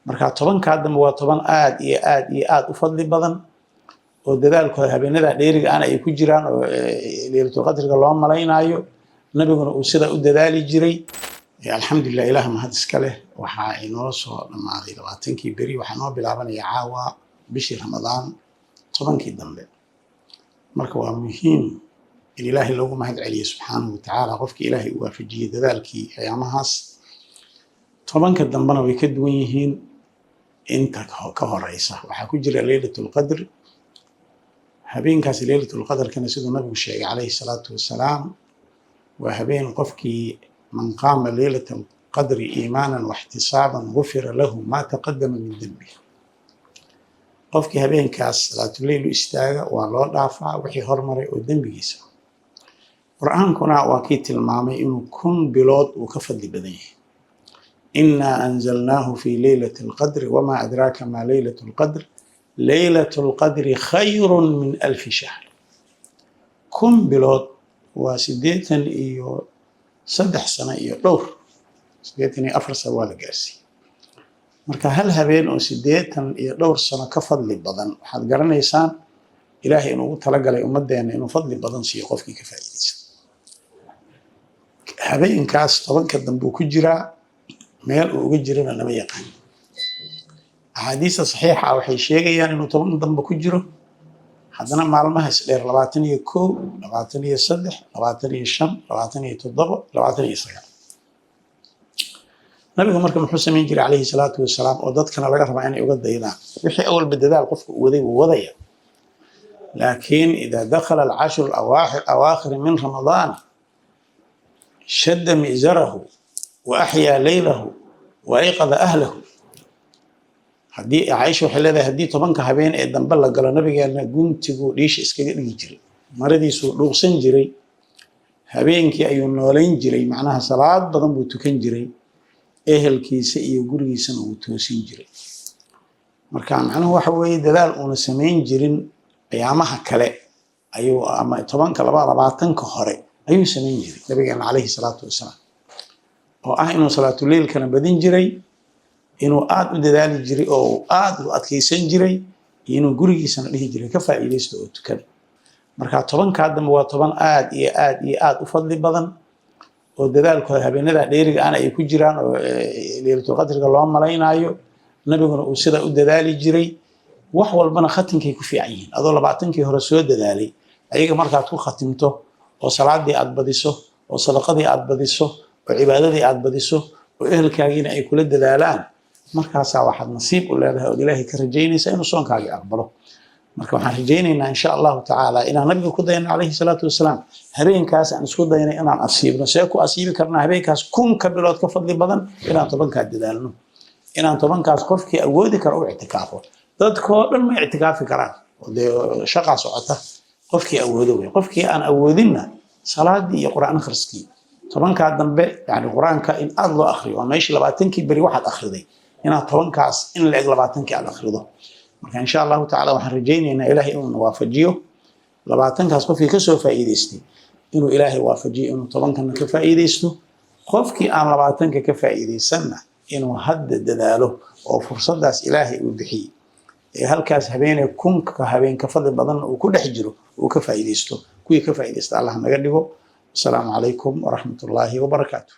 marka tobanka dambe waa toban aad iyo aad u fadli badan oo dadaalkooda habeenada dheeriga aan ay ku jiraan oo leelatul qadriga loo malaynayo nabiguna uu sida u dadaali jiray alxamdulillah ilaah mahad iska leh waxa inoo soo dhamaaday 20kii beri waxa noo bilaabanaya caawa bishii ramadaan tobankii dambe marka waa muhiim in ilaahay loogu mahad celiyo subxaanahu wa tacaala qofkii ilaahay u waafajiyay dadaalkii ayaamahaas tobanka dambena way ka duwan yihiin inta ka horeysa waxaa ku jira leelatul qadr habeenkaas leelatul qadrkana sidoo nabigu sheegay calayhi salaatu wasalaam waa habeen qofkii man qaama leelatul qadri iimaanan wahtisaaban ghufira lahu ma taqaddama min dhanbihi qofkii habeenkaas salaatul leyl istaaga waa loo dhaafaa wixii hormaray oo dambigiisa quraankuna waa kii tilmaamay inuu kun bilood uu ka fadli badan yahay inna anzalnahu fi laylatil qadri wama adraka ma laylatul qadr laylatul qadri khayrun min alf shahr kun bilood waa 83 sano iyo dhowr 84 sano waa la gaarsiiyay marka hal habeen oo 82 sano ka fadli badan waxaad garanaysaan ilaahay inuu ugu talagalay ummadeena inuu fadli badan siiyo qofkii ka faa'iideysto habeenkaas tobanka dambe ku jira meel uu uga jirana lama yaqaan axaadiista saxiixa waxay sheegayaan inuu toban dambe ku jiro haddana maalmahaas dheer 21 23 25 27 29 nabiga marka muxuu sameyn jiray calayhi salaatu wasalaam oo dadkana laga rabaa inay uga daydaan wixii awal badadaal qofku waday uu wadaya laakiin ida dakhala al-ashr al-awaakhir min ramadan shadda mizarahu wa ahya laylahu wa ayqadha ahlahu hadii Aisha waxay leedahay hadii tobanka habeen ee dambe la galo nabigeena guntigu dhiish iskaga dhigi jiray maradiisu dhuuqsan jiray habeenkii ayuu nooleyn jiray macnaha salaad badan buu tukan jiray ehelkiisa iyo gurigiisana uu toosin jiray marka macnaheedu waxa weeye dadaal uu sameyn jirin ayaamaha kale ayuu ama tobanka 22 hore ayuu sameyn jiray nabigeena calayhi salaatu wasalaam oo ah inuu salaatul leyl kana badin jiray inuu aad u dadaali jiray oo aad u adkeysan jiray inuu gurigiisana dhihi jiray ka faa'iideysto oo tukan marka tobanka dambe waa toban aad iyo aad u fadli badan oo dadaalkooda habeenada dheeriga aan ay ku jiraan oo leelatul qadriga loo malaynayo nabiguna uu sida u dadaali jiray wax walbana khatinkay ku fiican yihiin adoo 20kii hore soo dadaalay ayaga markaad ku khatimto oo salaadii aad badiso oo sadaqadii aad badiso oo cibaadadii aad badiso oo ehelkaagiina ay kula dadaalaan markaas waxaad nasiib u leedahay oo ilaahay ka rajaynaysa inuu soonkaaga aqbalo marka waxaan rajaynaynaa insha Allah ta'ala inaan nabiga ku dayno calayhi salaatu wasalaam habeenkaas aan isku daynay inaan asiibno see ku asiibi karnaa habeenkaas kun ka bilood ka fadli badan inaan tobanka dadaalno inaan tobankaas qofkii awoodi karo u i'tikaafo dadkoo dhan ma i'tikaafi karaan oo shaqa socota qofkii awoodo way qofkii aan awoodinna salaadii iyo quraan akhriskii tobanka dambe yani quraanka in aad loo akhriyo waa meeshii 20kii bari waxaad akhriday inaad tobankaas in la eg 20kii aad akhrido marka insha Allah ta'ala waxaan rajaynaynaa ilaahay inuu waafajiyo 20kaas qofkii ka soo faa'iideystay inuu ilaahay waafajiyo inuu tobankan ka faa'iideysto qofkii aan 20ka ka faa'iideysanna inuu hadda dadaalo oo fursadaas ilaahay uu bixiyo ee halkaas habeenay kunka habeen ka fadli badan uu ku dhex jiro uu ka faa'iideysto kuwii ka faa'iideysta Allah naga dhigo السلام عليكم ورحمة الله وبركاته.